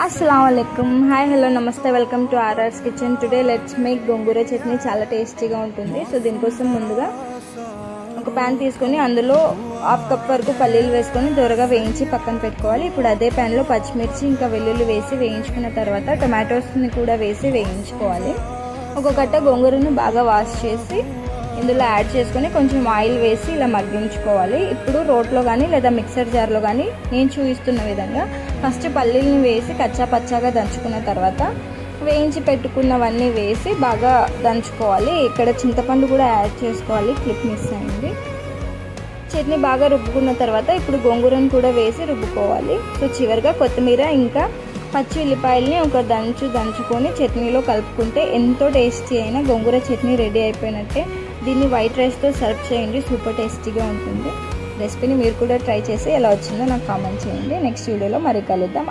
अस्सलामुअलैकुम hi hello नमस्ते welcome to RR's kitchen today let's make gongura chutney చాలా టేస్టీగా ఉంటుంది। సో దీనికోసం ముందుగా ఒక పాన్ తీసుకొని అందులో హాఫ్ కప్ వరకు పల్లీలు వేసుకొని దోరగా వేయించి పక్కన పెట్టుకోవాలి। ఇప్పుడు అదే పాన్ లో పచ్చిమిర్చి ఇంకా వెల్లుల్లి వేసి వేయించుకున్న తర్వాత టొమాటోస్ ని కూడా వేసి వేయించుకోవాలి। ఒక కట్ట గోంగూరను బాగా వాష్ చేసి ఇందులో యాడ్ చేసుకొని కొంచెం ఆయిల్ వేసి ఇలా మగ్గించుకోవాలి। ఇప్పుడు రోట్లో కానీ లేదా మిక్సర్ జార్లో కానీ నేను చూపిస్తున్న విధంగా ఫస్ట్ పల్లీలను వేసి కచ్చా పచ్చాగా దంచుకున్న తర్వాత వేయించి పెట్టుకున్నవన్నీ వేసి బాగా దంచుకోవాలి। ఇక్కడ చింతపండు కూడా యాడ్ చేసుకోవాలి, క్లిప్ మిస్ అయింది। చట్నీ బాగా రుబ్బుకున్న తర్వాత ఇప్పుడు గోంగూరను కూడా వేసి రుబ్బుకోవాలి। సో చివరిగా కొత్తిమీర ఇంకా పచ్చి ఉల్లిపాయల్ని ఒక దంచుకొని చట్నీలో కలుపుకుంటే ఎంతో టేస్టీ అయిన గోంగూర చట్నీ రెడీ అయిపోయినట్టే। దీన్ని వైట్ రైస్తో సర్వ్ చేయండి, సూపర్ టేస్టీగా ఉంటుంది। రెసిపీని మీరు కూడా ట్రై చేసి ఎలా వచ్చిందో నాకు కామెంట్ చేయండి। నెక్స్ట్ వీడియోలో మరి కలుద్దాం।